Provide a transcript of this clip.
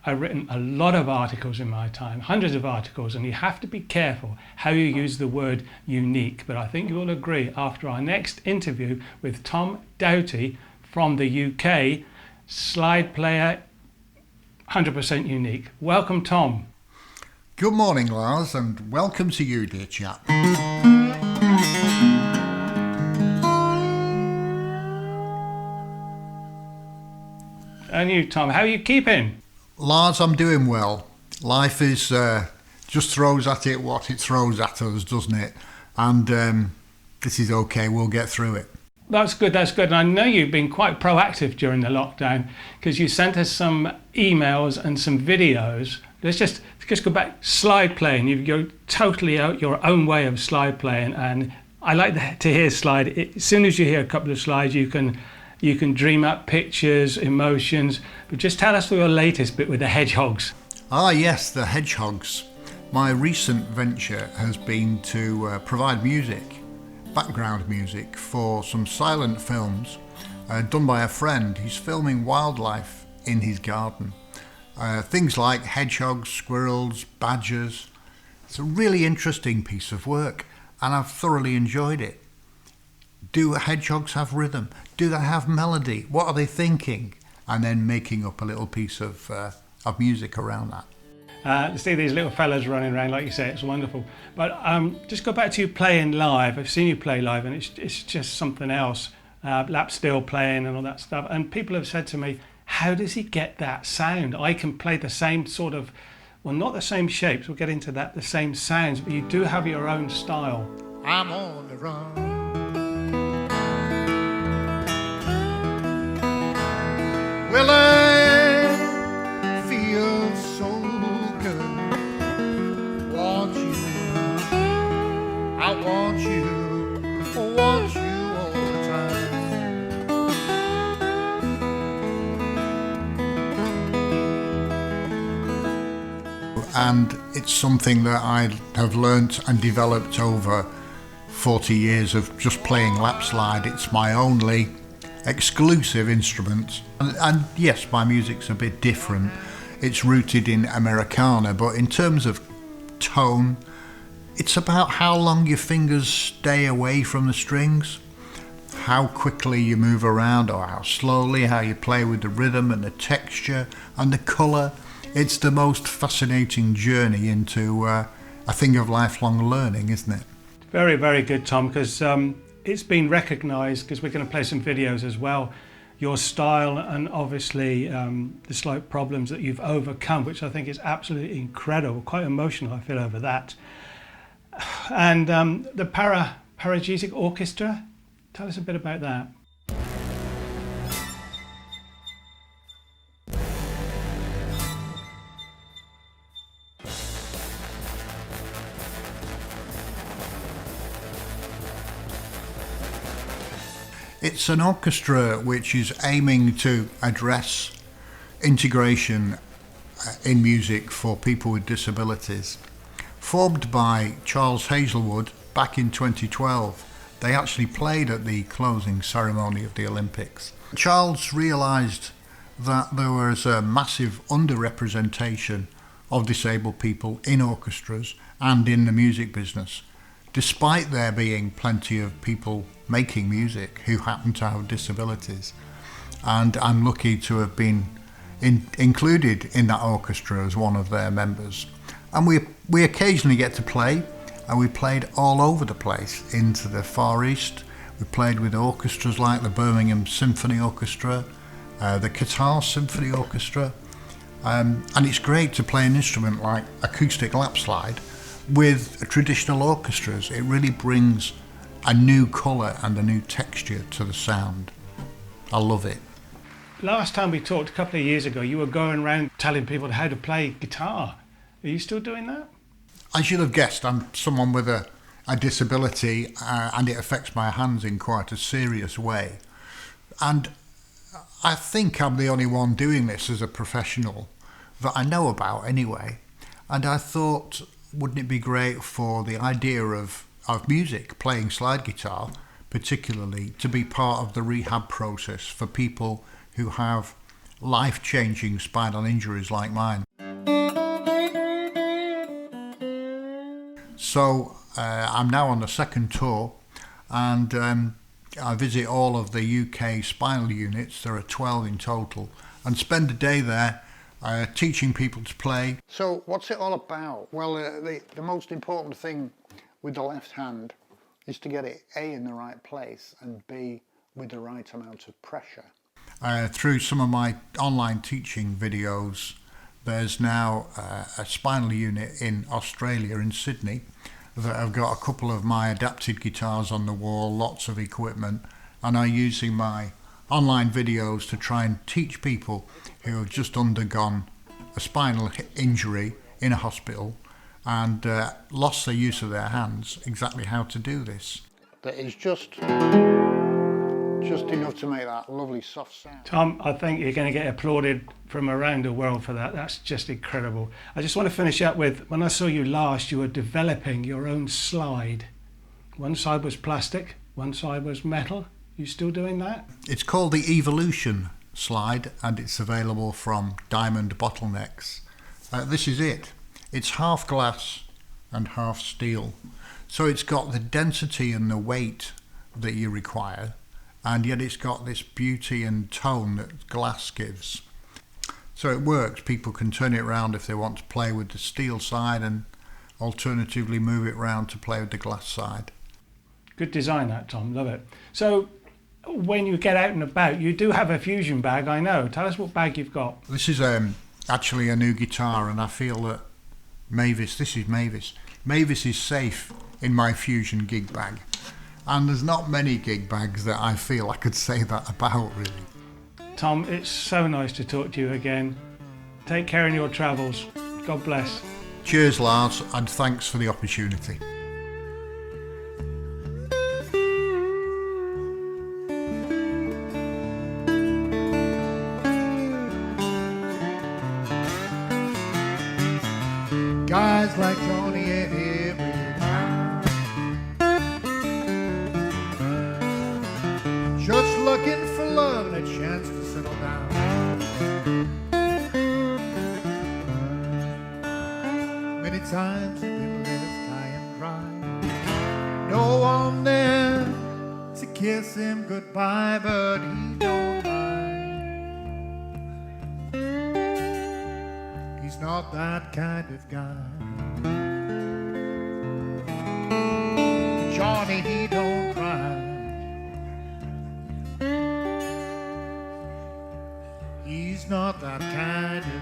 I've written a lot of articles in my time, hundreds of articles, and you have to be careful how you use the word unique. But I think you will agree after our next interview with Tom Doughty from the UK, slide player, 100% unique. Welcome, Tom. Good morning, Lars, and welcome to you, dear chap. And you, Tom, how are you keeping? Lars, I'm doing well. Life is just throws at it what it throws at us, doesn't it? And this is okay, we'll get through it. That's good, that's good. And I know you've been quite proactive during the lockdown because you sent us some emails and some videos. Let's just go back, slide playing. You're totally out your own way of slide playing. And I like to hear slide. As soon as you hear a couple of slides, you can dream up pictures, emotions. But just tell us your latest bit with the hedgehogs. Ah, yes, the hedgehogs. My recent venture has been to provide music, background music, for some silent films done by a friend. He's filming wildlife in his garden. Things like hedgehogs, squirrels, badgers. It's a really interesting piece of work, and I've thoroughly enjoyed it. Do hedgehogs have rhythm? Do they have melody? What are they thinking? And then making up a little piece of music around that. To see these little fellas running around, like you say, it's wonderful. But just go back to you playing live. I've seen you play live, and it's just something else. Lap steel playing and all that stuff. And people have said to me, how does he get that sound? I can play the same sort of, well, not the same shapes, we'll get into that, the same sounds, but you do have your own style. I'm on the run. Well, I feel so good. Want you, I want you all the time. And it's something that I have learnt and developed over 40 years of just playing lap slide. It's my only exclusive instrument, and yes, my music's a bit different. It's rooted in Americana, but in terms of tone, it's about how long your fingers stay away from the strings, how quickly you move around or how slowly, how you play with the rhythm and the texture and the colour. It's the most fascinating journey into a thing of lifelong learning, isn't it? Very, very good, Tom, because it's been recognised, because we're going to play some videos as well, your style and obviously the slight problems that you've overcome, which I think is absolutely incredible, quite emotional I feel over that. And the Paragesic Orchestra, tell us a bit about that. It's an orchestra which is aiming to address integration in music for people with disabilities. Formed by Charles Hazelwood back in 2012, they actually played at the closing ceremony of the Olympics. Charles realised that there was a massive underrepresentation of disabled people in orchestras and in the music business, despite there being plenty of people making music who happen to have disabilities. And I'm lucky to have been included in that orchestra as one of their members. And we occasionally get to play, and we played all over the place, into the Far East. We played with orchestras like the Birmingham Symphony Orchestra, the Qatar Symphony Orchestra, and it's great to play an instrument like acoustic lap slide with traditional orchestras. It really brings a new colour and a new texture to the sound. I love it. Last time we talked a couple of years ago, you were going around telling people how to play guitar. Are you still doing that? As you'll have guessed, I'm someone with a disability and it affects my hands in quite a serious way. And I think I'm the only one doing this as a professional that I know about anyway. And I thought, wouldn't it be great for the idea of music, playing slide guitar particularly, to be part of the rehab process for people who have life-changing spinal injuries like mine. So I'm now on the second tour, and I visit all of the UK spinal units. There are 12 in total, and spend a day there teaching people to play. So what's it all about? Well, the most important thing with the left hand is to get it A, in the right place, and B, with the right amount of pressure. Through some of my online teaching videos, there's now a spinal unit in Australia, in Sydney, that have got a couple of my adapted guitars on the wall, lots of equipment, and are using my online videos to try and teach people who have just undergone a spinal injury in a hospital and lost the use of their hands, exactly how to do this. That is just enough to make that lovely soft sound. Tom, I think you're going to get applauded from around the world for that. That's just incredible. I just want to finish up with, when I saw you last, you were developing your own slide. One side was plastic, one side was metal. You still doing that? It's called the Evolution slide, and it's available from Diamond Bottlenecks. This is it. It's half glass and half steel. So it's got the density and the weight that you require, and yet it's got this beauty and tone that glass gives. So it works. People can turn it around if they want to play with the steel side, and alternatively move it round to play with the glass side. Good design that, Tom. Love it. So when you get out and about, you do have a fusion bag, I know. Tell us what bag you've got. This is actually a new guitar, and I feel that Mavis is safe in my fusion gig bag. And there's not many gig bags that I feel I could say that about, really. Tom, it's so nice to talk to you again. Take care in your travels. God bless. Cheers, Lars, and thanks for the opportunity. Guys like Johnny in every town, just looking for love and a chance to settle down. Many times they've been left high and dry, no one there to kiss him goodbye, but he don't mind. He's not that kind of guy. Johnny, he don't cry. He's not that kind of